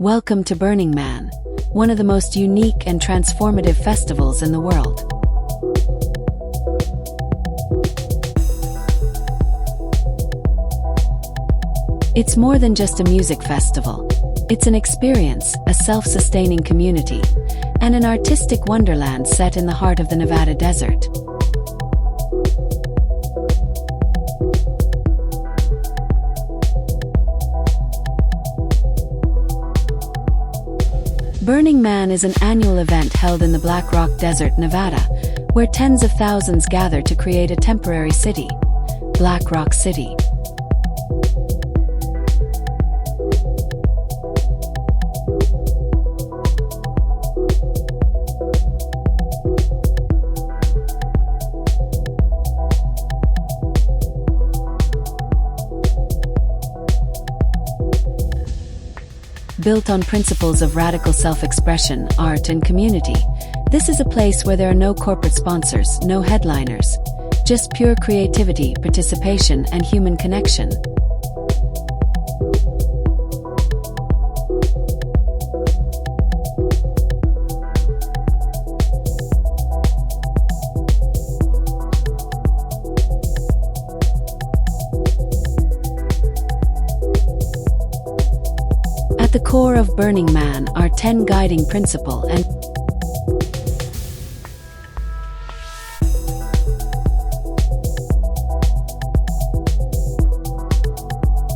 Welcome to Burning Man, one of the most unique and transformative festivals in the world. It's more than just a music festival. It's an experience, a self-sustaining community, and an artistic wonderland set in the heart of the Nevada desert. Burning Man is an annual event held in the Black Rock Desert, Nevada, where tens of thousands gather to create a temporary city, Black Rock City. Built on principles of radical self-expression, art, and community, this is a place where there are no corporate sponsors, no headliners, just pure creativity, participation, and human connection. At the core of Burning Man are 10 guiding principles and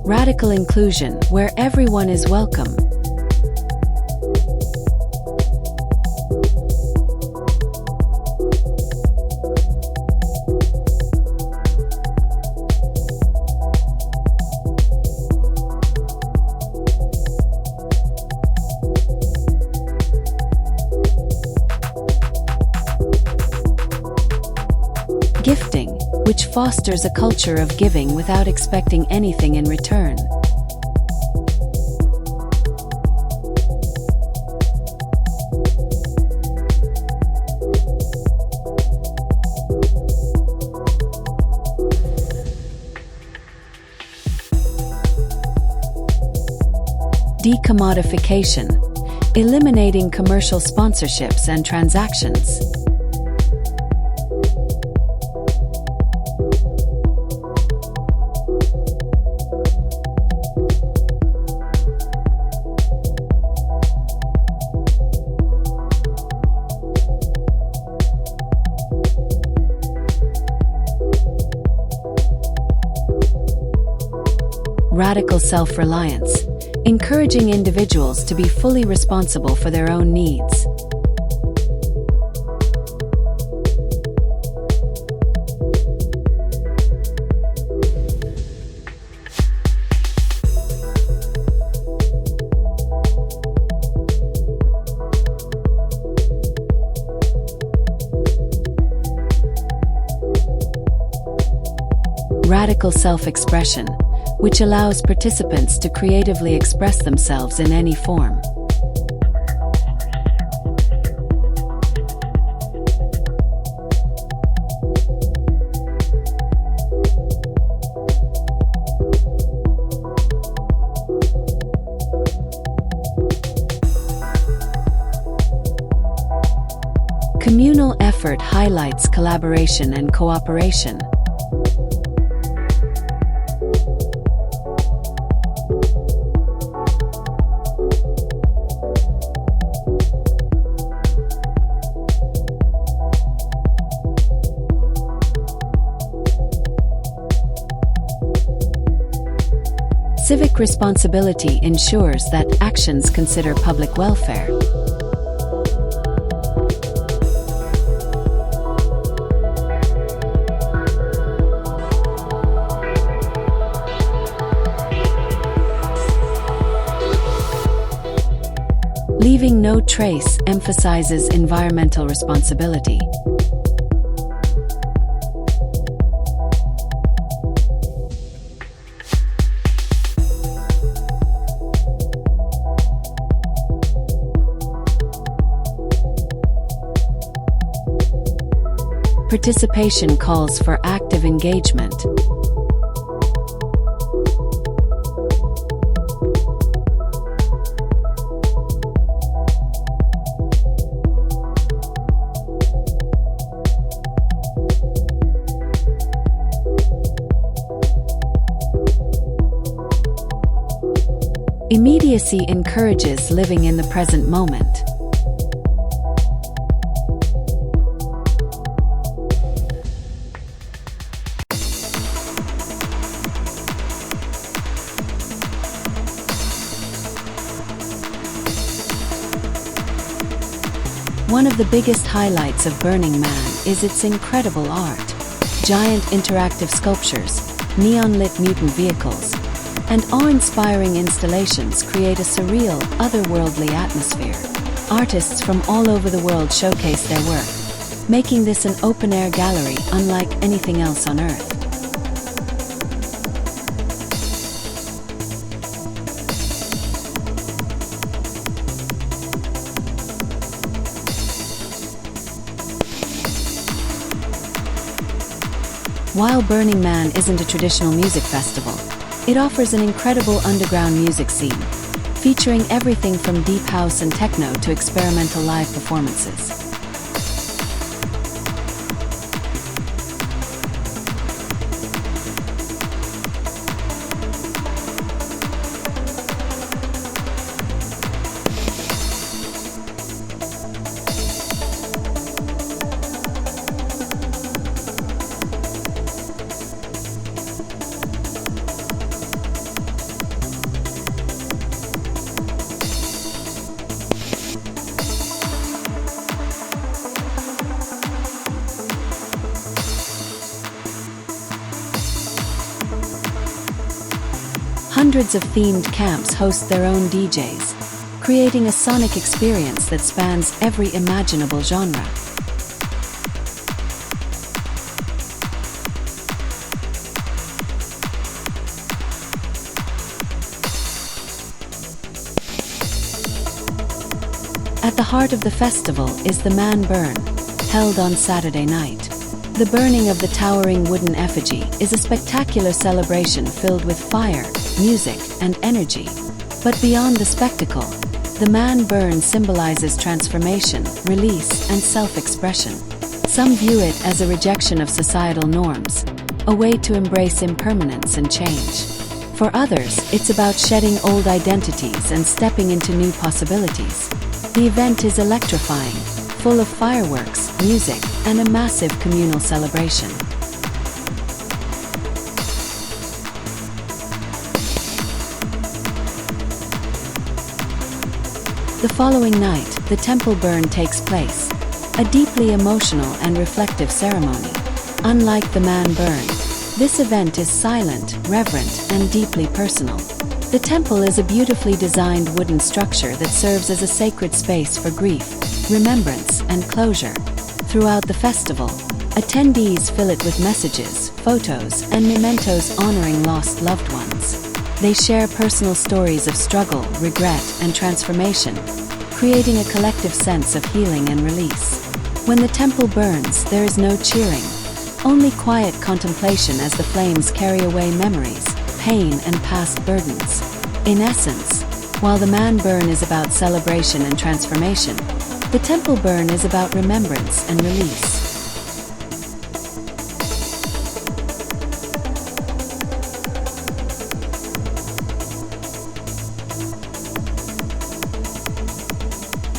radical inclusion, where everyone is welcome. Gifting, which fosters a culture of giving without expecting anything in return. Decommodification, eliminating commercial sponsorships and transactions. Radical self-reliance, encouraging individuals to be fully responsible for their own needs. Radical self-expression, which allows participants to creatively express themselves in any form. Communal effort highlights collaboration and cooperation. Civic responsibility ensures that actions consider public welfare. Leaving no trace emphasizes environmental responsibility. Participation calls for active engagement. Immediacy encourages living in the present moment. One of the biggest highlights of Burning Man is its incredible art. Giant interactive sculptures, neon-lit mutant vehicles, and awe-inspiring installations create a surreal, otherworldly atmosphere. Artists from all over the world showcase their work, making this an open-air gallery unlike anything else on Earth. While Burning Man isn't a traditional music festival, it offers an incredible underground music scene, featuring everything from deep house and techno to experimental live performances. Hundreds of themed camps host their own DJs, creating a sonic experience that spans every imaginable genre. At the heart of the festival is the Man Burn, held on Saturday night. The burning of the towering wooden effigy is a spectacular celebration filled with fire, music, and energy. But beyond the spectacle, the Man Burn symbolizes transformation, release, and self-expression. Some view it as a rejection of societal norms, a way to embrace impermanence and change. For others, it's about shedding old identities and stepping into new possibilities. The event is electrifying, full of fireworks, music, and a massive communal celebration. The following night, the temple burn takes place, a deeply emotional and reflective ceremony. Unlike the Man Burn, this event is silent, reverent, and deeply personal. The temple is a beautifully designed wooden structure that serves as a sacred space for grief, remembrance, and closure. Throughout the festival, attendees fill it with messages, photos, and mementos honoring lost loved ones. They share personal stories of struggle, regret, and transformation, creating a collective sense of healing and release. When the temple burns, there is no cheering, only quiet contemplation as the flames carry away memories, pain, and past burdens. In essence, while the Man Burn is about celebration and transformation, the temple burn is about remembrance and release.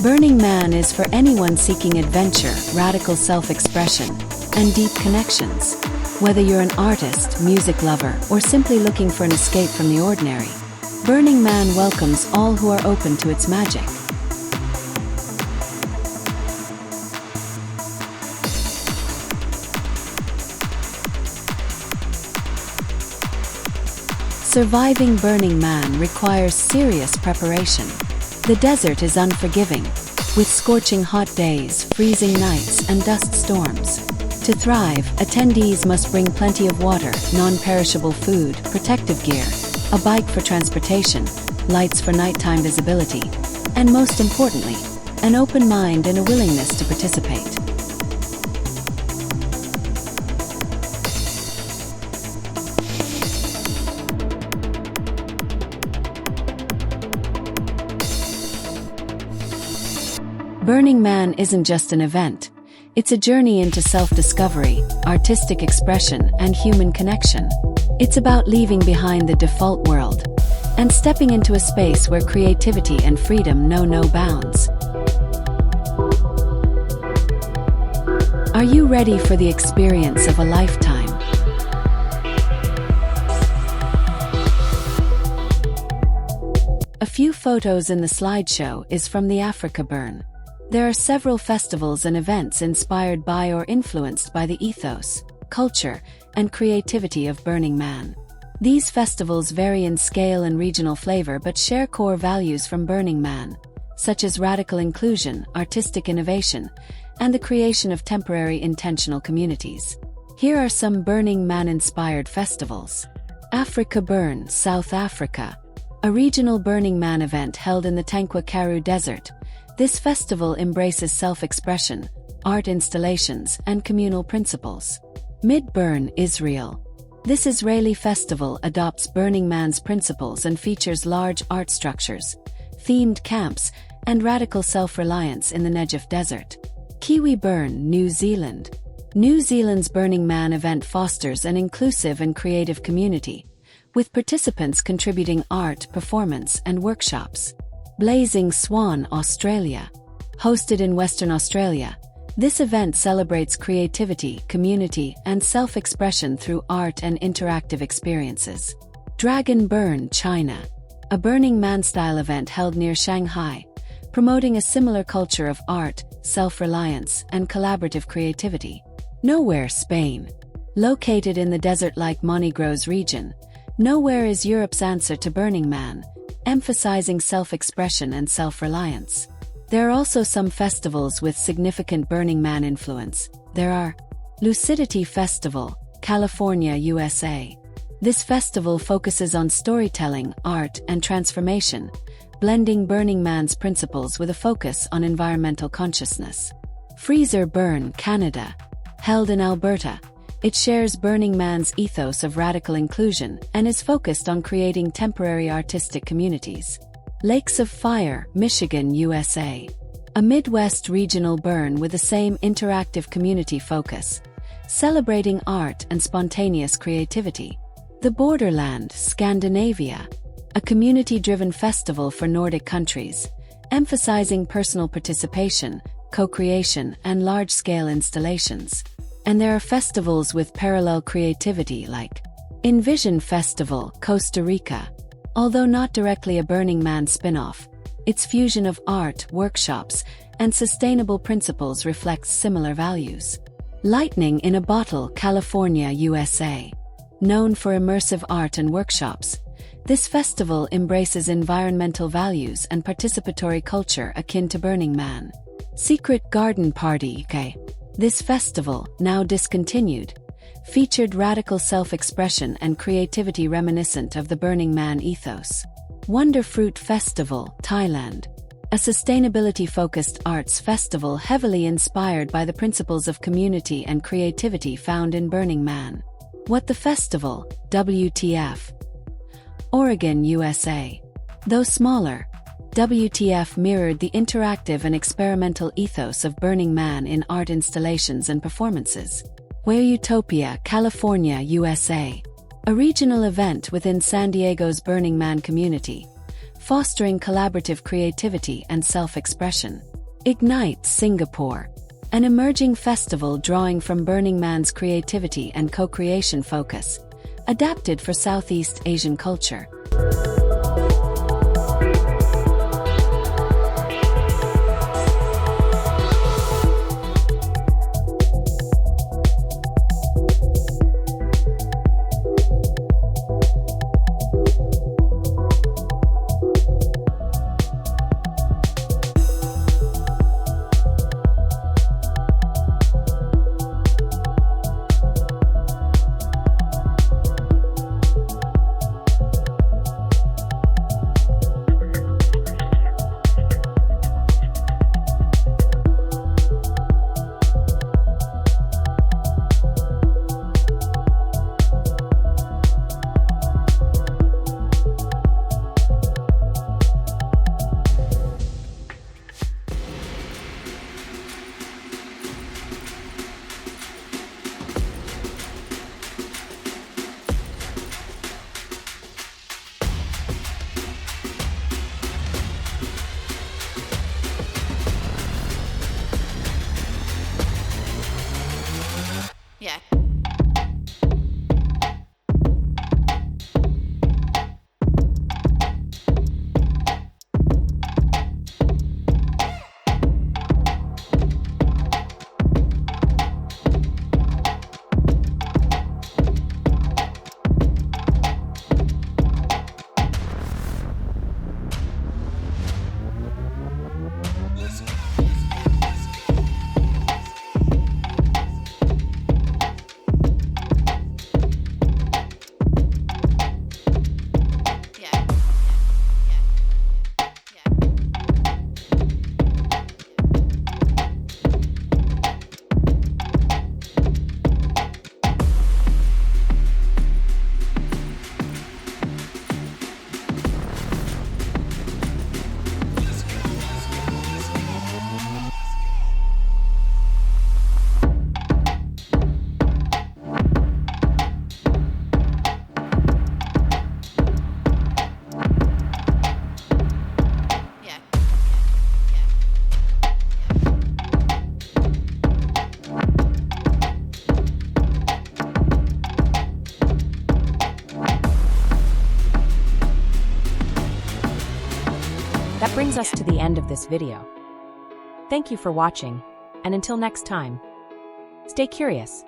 Burning Man is for anyone seeking adventure, radical self-expression, and deep connections. Whether you're an artist, music lover, or simply looking for an escape from the ordinary, Burning Man welcomes all who are open to its magic. Surviving Burning Man requires serious preparation. The desert is unforgiving, with scorching hot days, freezing nights, and dust storms. To thrive, attendees must bring plenty of water, non-perishable food, protective gear, a bike for transportation, lights for nighttime visibility, and most importantly, an open mind and a willingness to participate. Burning Man isn't just an event. It's a journey into self-discovery, artistic expression, and human connection. It's about leaving behind the default world and stepping into a space where creativity and freedom know no bounds. Are you ready for the experience of a lifetime? A few photos in the slideshow is from the Africa Burn. There are several festivals and events inspired by or influenced by the ethos, culture, and creativity of Burning Man. These festivals vary in scale and regional flavor but share core values from Burning Man, such as radical inclusion, artistic innovation, and the creation of temporary intentional communities. Here are some Burning Man-inspired festivals. Africa Burn, South Africa. A regional Burning Man event held in the Tankwa Karoo Desert. This festival embraces self-expression, art installations, and communal principles. Mid-Burn, Israel. This Israeli festival adopts Burning Man's principles and features large art structures, themed camps, and radical self-reliance in the Negev Desert. Kiwi Burn, New Zealand. New Zealand's Burning Man event fosters an inclusive and creative community, with participants contributing art, performance, and workshops. Blazing Swan, Australia. Hosted in Western Australia, this event celebrates creativity, community, and self-expression through art and interactive experiences. Dragon Burn, China. A Burning Man-style event held near Shanghai, promoting a similar culture of art, self-reliance, and collaborative creativity. Nowhere, Spain. Located in the desert-like Monegros region, Nowhere is Europe's answer to Burning Man, emphasizing self-expression and self-reliance. There are also some festivals with significant Burning Man influence. There are Lucidity Festival, California, USA. This festival focuses on storytelling, art, and transformation, blending Burning Man's principles with a focus on environmental consciousness. Freezer Burn, Canada. Held in Alberta, it shares Burning Man's ethos of radical inclusion and is focused on creating temporary artistic communities. Lakes of Fire, Michigan, USA. A Midwest regional burn with the same interactive community focus, celebrating art and spontaneous creativity. The Borderland, Scandinavia. A community-driven festival for Nordic countries, emphasizing personal participation, co-creation, and large-scale installations. And there are festivals with parallel creativity like Envision Festival, Costa Rica. Although not directly a Burning Man spin-off, its fusion of art, workshops, and sustainable principles reflects similar values. Lightning in a Bottle, California, USA. Known for immersive art and workshops, this festival embraces environmental values and participatory culture akin to Burning Man. Secret Garden Party, UK. This festival, now discontinued, featured radical self-expression and creativity reminiscent of the Burning Man ethos. Wonder Fruit Festival, Thailand. A sustainability-focused arts festival heavily inspired by the principles of community and creativity found in Burning Man. What the Festival, WTF. Oregon, USA. Though smaller, WTF mirrored the interactive and experimental ethos of Burning Man in art installations and performances. Where Utopia, California, USA. A regional event within San Diego's Burning Man community, fostering collaborative creativity and self-expression. Ignite, Singapore. An emerging festival drawing from Burning Man's creativity and co-creation focus, adapted for Southeast Asian culture. brings us to the end of this video. Thank you for watching, and until next time, stay curious.